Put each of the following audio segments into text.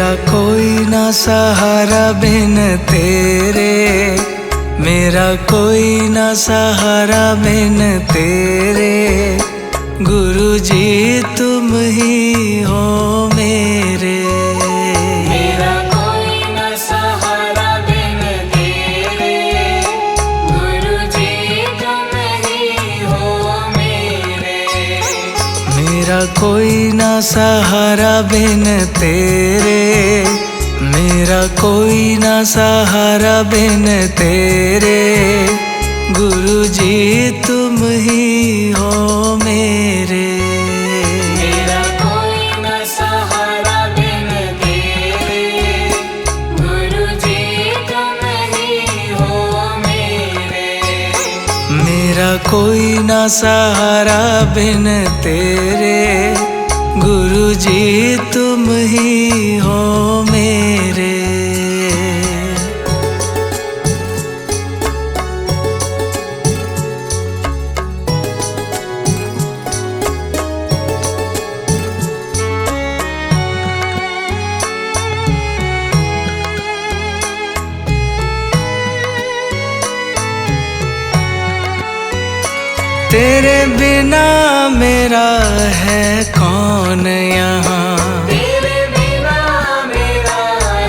मेरा कोई ना सहारा बिन तेरे, मेरा कोई ना सहारा बिन तेरे। गुरु जी तुम ही हो मेरे। मेरा कोई ना सहारा बिन तेरे, गुरु जी तुम ही हो मेरे। मेरा कोई ना सहारा बिन तेरे, मेरा कोई ना सहारा बिन तेरे। गुरु जी तुम ही हो मेरे। मेरा कोई ना सहारा बिन तेरे, गुरु जी तुम ही हो मेरे। मेरा कोई ना सहारा बिन तेरे। गुरु जी तुम ही हो मेरे। तेरे बिना मेरा है कौन यहाँ, तेरे बिना मेरा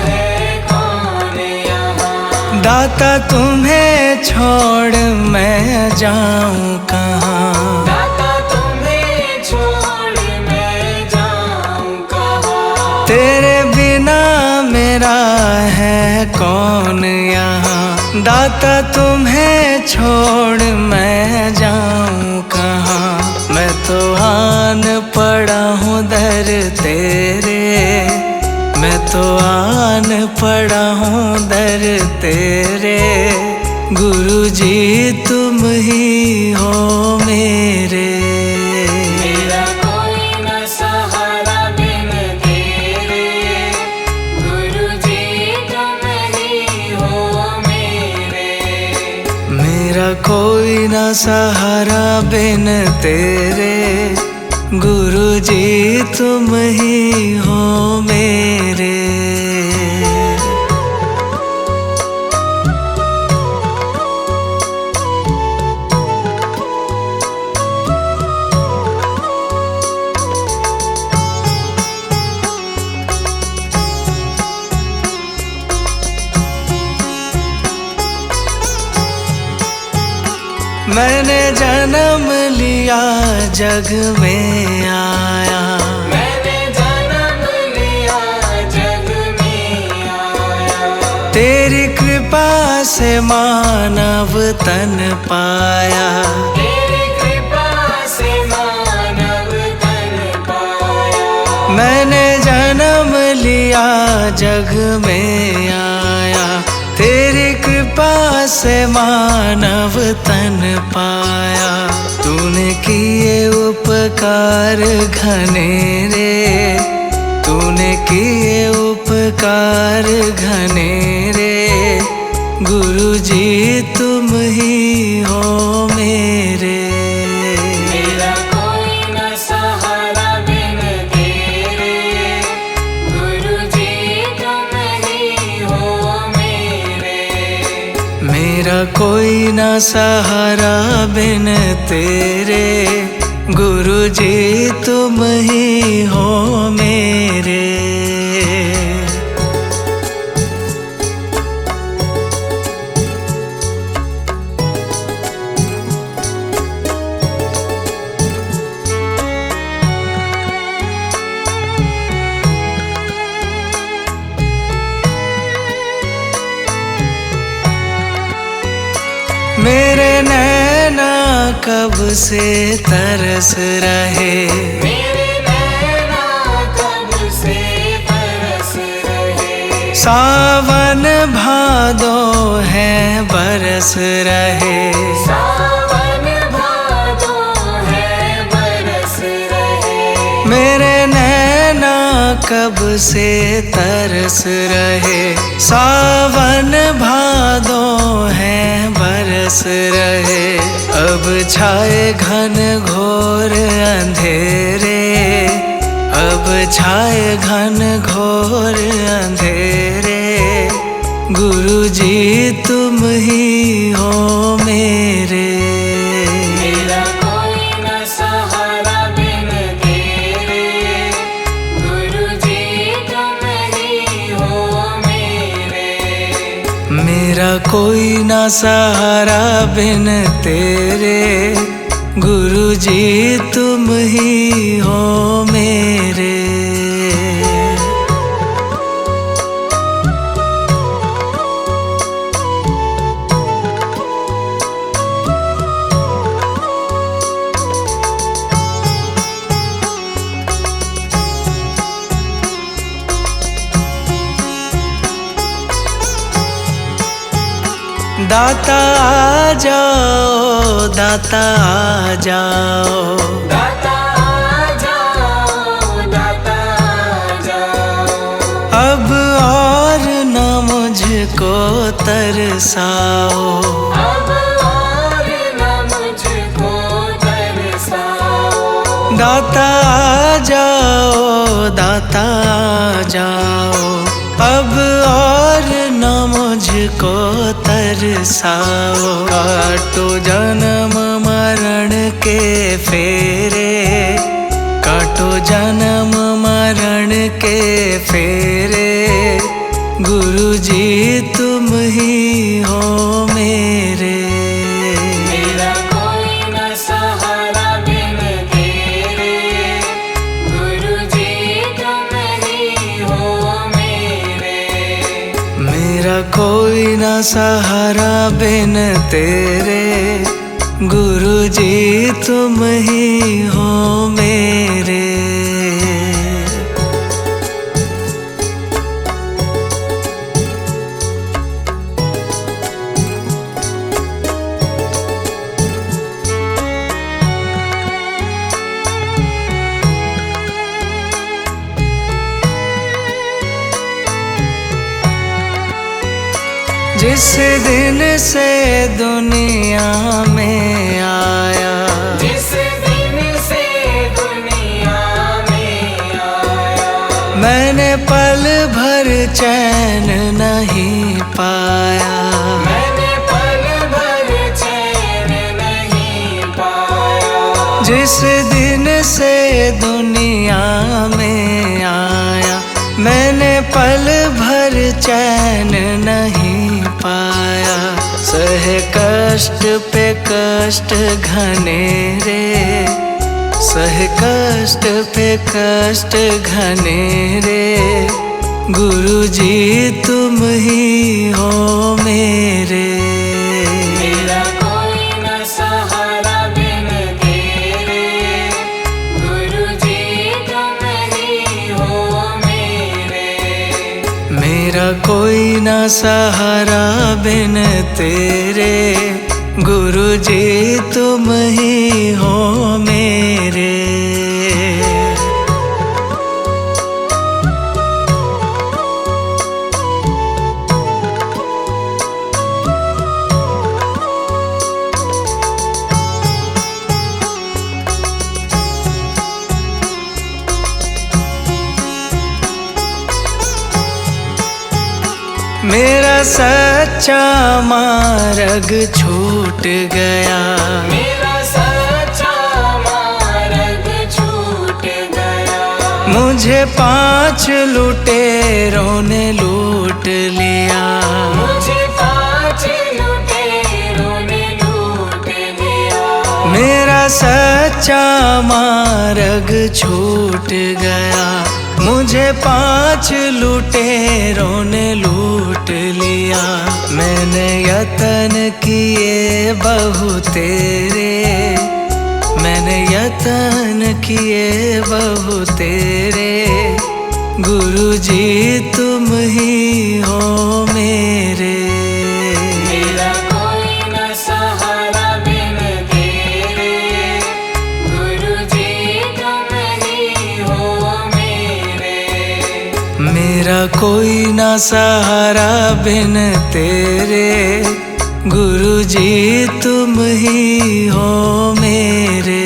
है कौन यहाँ। दाता तुम्हें छोड़ मैं जाऊँ कहाँ। दाता तुम्हें छोड़ मैं जाऊँ कहाँ। तेरे बिना मेरा है कौन यहाँ, दाता तुम्हें छोड़ मैं जाऊँ कहाँ। मैं तो आन पड़ा हूँ दर तेरे, मैं तो आन पड़ा हूँ दर तेरे। गुरु जी तुम ही हो मेरे। मेरा कोई ना सहारा बिन तेरे, गुरु जी तुम ही हो मेरे। मेरा कोई ना सहारा बिन तेरे। गुरु जी तुम ही हो मेरे। मैंने जन्म लिया जग में आया, मैंने जन्म लिया जग में आया। तेरी कृपा से मानव तन पाया। तेरी कृपा से मानव तन पाया। मैंने जन्म लिया जग में आया, तेरी कृपा से मानव तन पाया। तूने किए उपकार घनेरे, तूने किए उपकार घनेरे। गुरु जी तुम ही हो मेरे। मेरा कोई ना सहारा बिन तेरे, गुरु जी तुम ही हो मेरे। मेरा कोई ना सहारा बिन तेरे। गुरु जी तुम ही हो मेरे। मेरे नैना कब से तरस रहे, मेरे नैना कब से तरस रहे। सावन भादो है बरस रहे। सावन भादो है बरस रहे। मेरे नैना कब से तरस रहे, सावन भादो है बरस रहे। अब छाए घन घोर अंधेरे, अब छाए घन घोर घोर अंधेरे, गुरु जी तुम ही हो मेरे। मेरा कोई न सहारा बिन तेरे, गुरु जी तुम ही हो मेरे। मेरा कोई ना सहारा बिन तेरे, गुरु जी तुम ही हो मेरे। दाता आ जाओ, दाता आ जाओ, दाता आ जाओ, दाता आ जाओ। अब और न मुझको तरसाओ। अब और न मुझको तरसाओ। दाता आ जाओ, दाता आ जाओ, अब और न मुझको तरसाओ। काटो जन्म मरण के फेरे, काटो जन्म मरण के फेरे, गुरु जी तुम ही हो मेरे। मेरा कोई न सहारा बिन तेरे, गुरु जी तुम ही हो मेरे। मेरा कोई ना सहारा बिन तेरे, गुरु जी तुम ही हो मेरे। जिस दिन से दुनिया में आया, जिस दिन से दुनिया में आया, मैंने पल भर चैन नहीं पाया। मैंने पल भर चैन नहीं पाया। जिस दिन से दुनिया में आया, मैंने पल भर चैन नहीं पाया। सह कष्ट पे कष्ट घनेरे, सह कष्ट पे कष्ट घनेरे, गुरु जी तुम ही हो मेरे। मेरा कोई न सहारा बिन तेरे, गुरु जी तुम ही हो मेरे। मेरा कोई ना सहारा बिन तेरे, गुरु जी तुम ही हो मेरे। मेरा सच्चा मार्ग छूट गया, मेरा सच्चा मार्ग छूट गया। मुझे 5 लुटेरों ने लूट लिया। मुझे 5 लुटेरों ने लूट लिया। मेरा सच्चा मार्ग छूट गया, मुझे 5 लुटेरों ने लूट लिया। मैंने यतन किए बहु तेरे, मैंने यतन किए बहु तेरे, गुरु जी तुम ही हो मेरे। मेरा कोई न सहारा बिन तेरे, गुरु जी तुम ही हो मेरे। मेरा कोई ना सहारा बिन तेरे, गुरु जी तुम ही हो मेरे।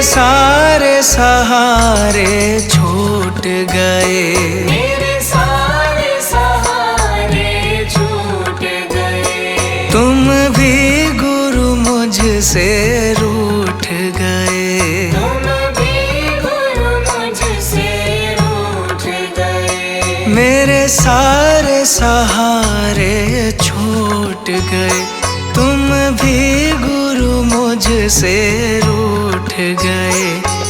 सारे सहारे छूट गए, मेरे सारे सहारे छूट गए। तुम भी गुरु मुझसे रूठ गए, तुम भी गुरु मुझसे रूठ गए। मेरे सारे सहारे छूट गए, तुम भी गुरु मुझसे रूठ गए।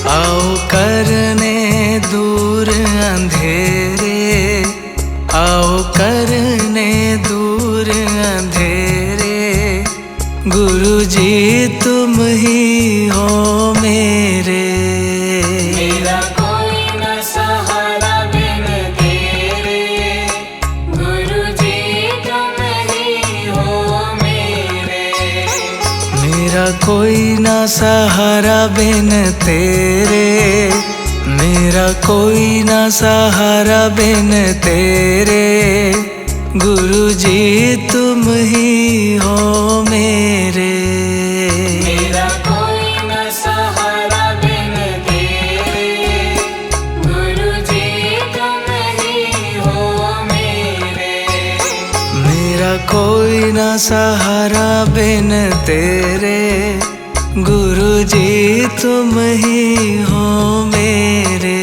आओ करने दूर अंधेरे, आओ करने दूर अंधेरे, गुरु जी तुम ही हो मेरे। मेरा कोई न सहारा बिन तेरे, गुरु जी तुम ही हो मेरे। मेरा कोई ना सहारा बिन तेरे, मेरा कोई ना सहारा बिन तेरे, गुरु जी तुम ही हो मेरे। मेरा कोई न सहारा बिन तेरे, गुरु जी तुम ही हो मेरे। मेरा कोई ना सहारा बिन तेरे, गुरु जी तुम ही हो मेरे।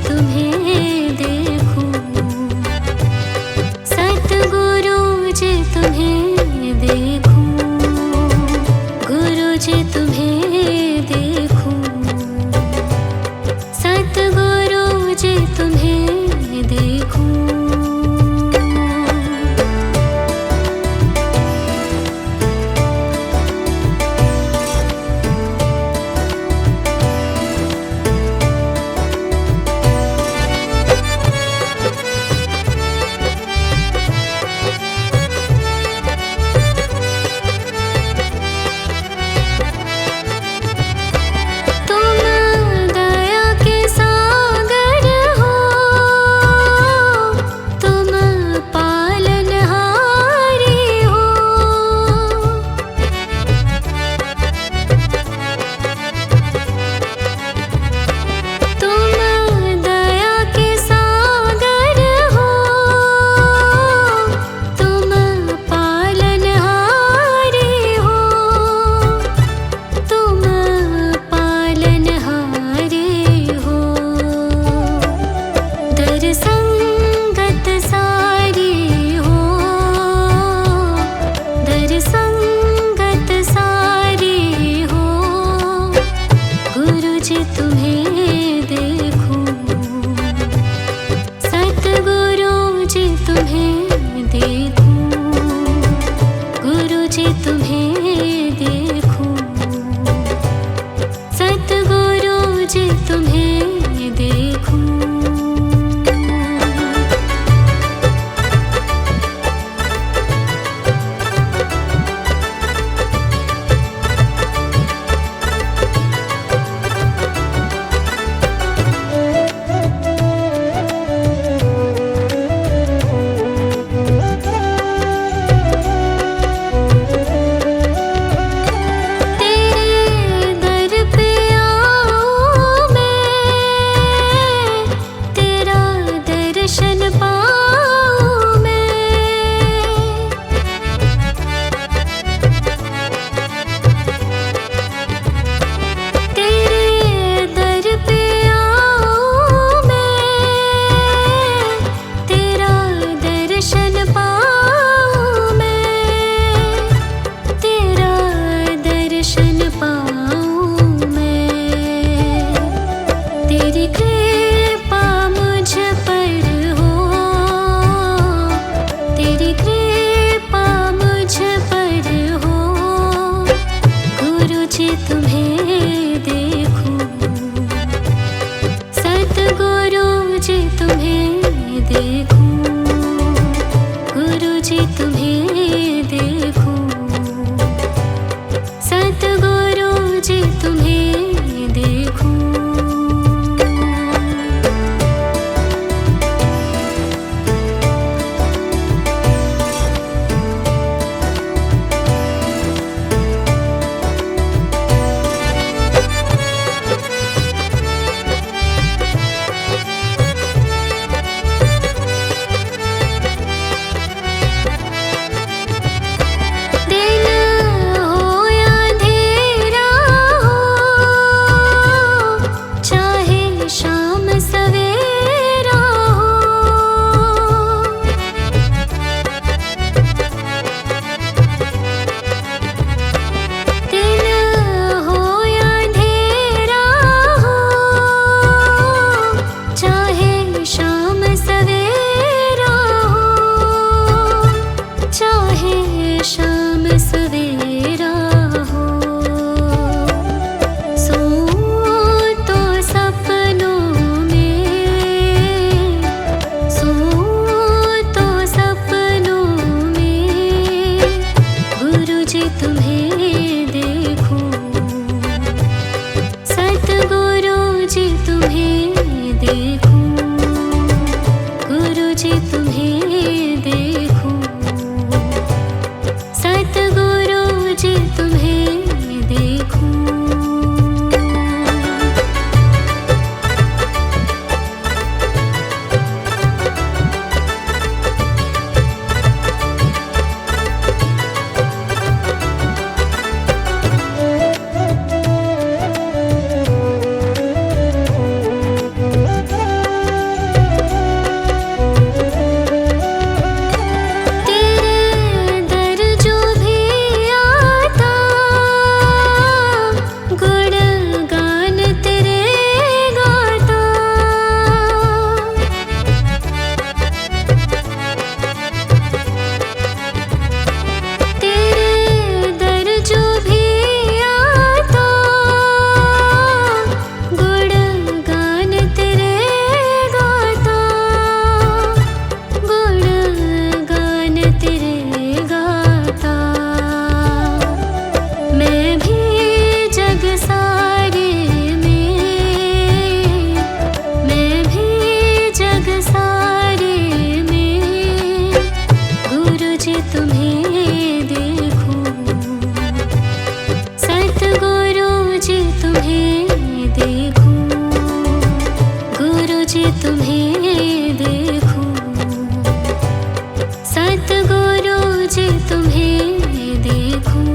तुम्हें देखूं, सतगुरु जी तुम्हें देखूं, गुरु जी तुम्हें देखूं, सतगुरु जी तुम्हें देखूं। तुम्हें देखूं, सतगुरु जी तुम्हें देखूं।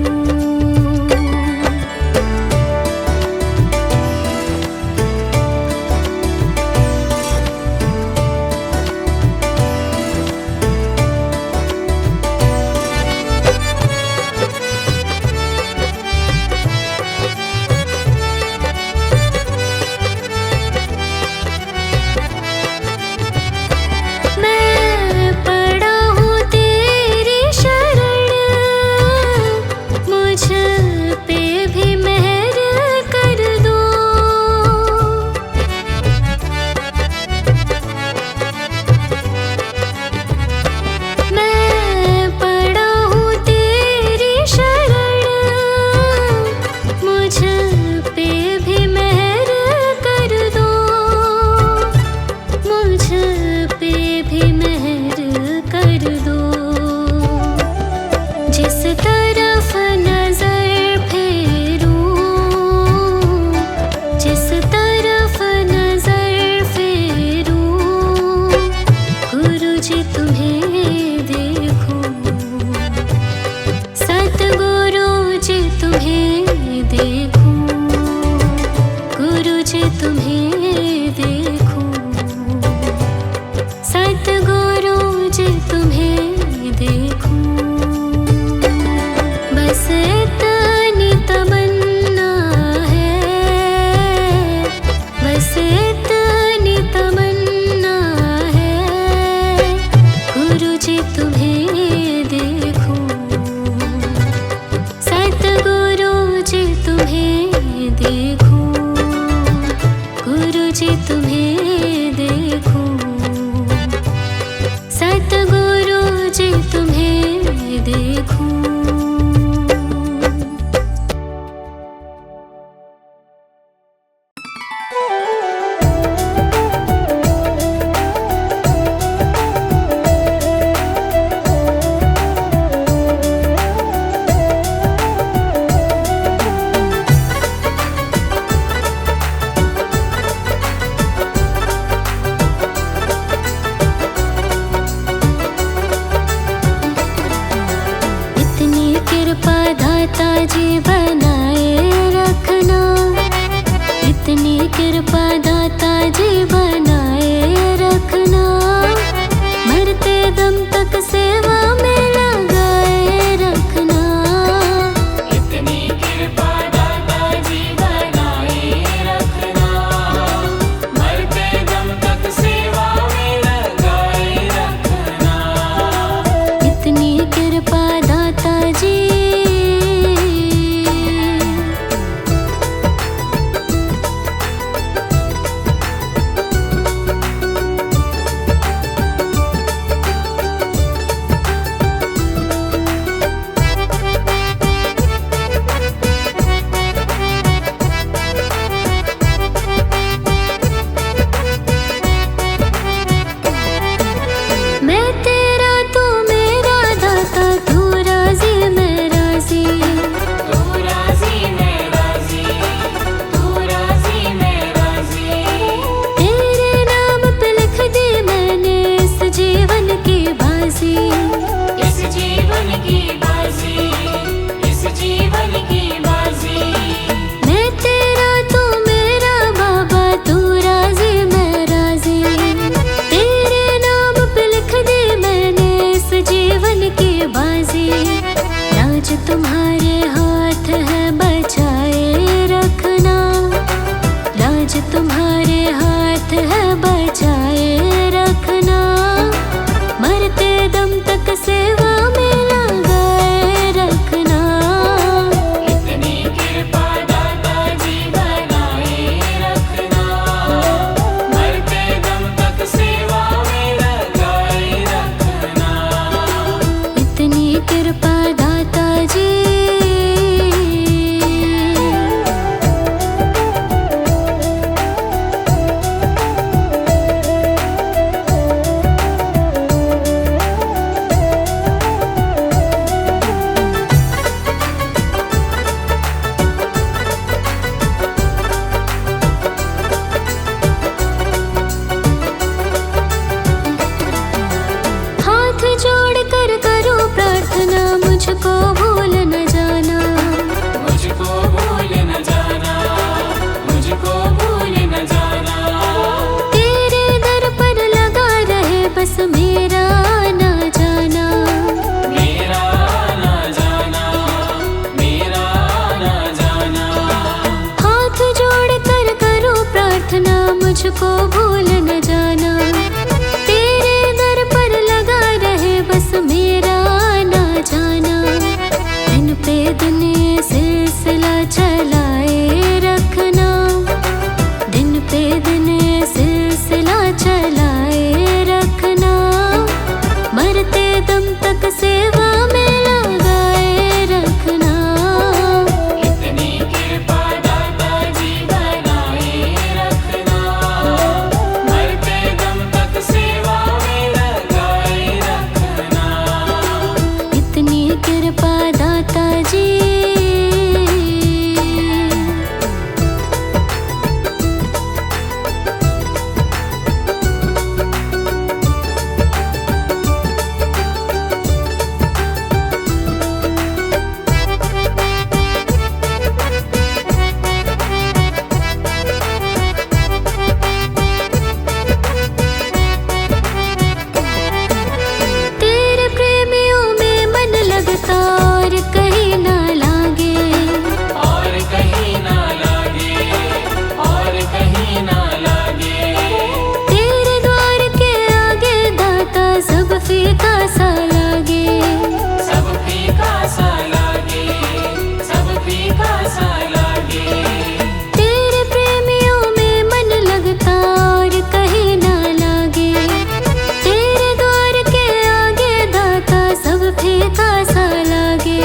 मुझको भूल न जाना, मुझको भूल न जाना, मुझको भूल न जाना। तेरे दर पर लगा रहे बस मेरा ना जाना, मेरा ना जाना, मेरा ना जाना। हाथ जोड़ कर करूं प्रार्थना मुझको भूल न जाना, तेरे दर पर लगा रहे बस मेरा ना जाना। दिन पे दिन ये सिलसिला चलाए रखना, दिन पे दिन ये सिलसिला चलाए रखना। मरते दम तक सेवा में लगाए रखना। इतनी कृपा दाता जी बनाए रखना, मरते दम तक सेवा में लगाए रखना। इतनी कृपा दाता जी। तेरे प्रेमियों में मन लगता और कहीं ना लागे, और कहीं ना लागे, और कहीं ना लागे। तेरे द्वार के आगे दाता सब फीका सा लागे। सब फीका सा लागे, सब फीका सा लागे। तेरे प्रेमियों में मन लगता और कहीं ना लागे, तेरे द्वार के आगे दाता सब फीका सा लागे।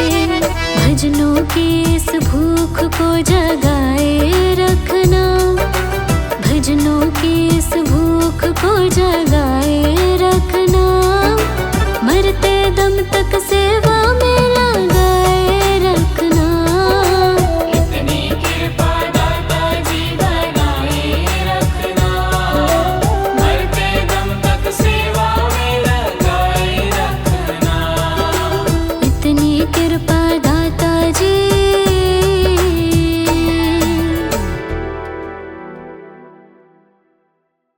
भजनों की इस भूख को जगाए रखना, भजनों की इस भूख को जगा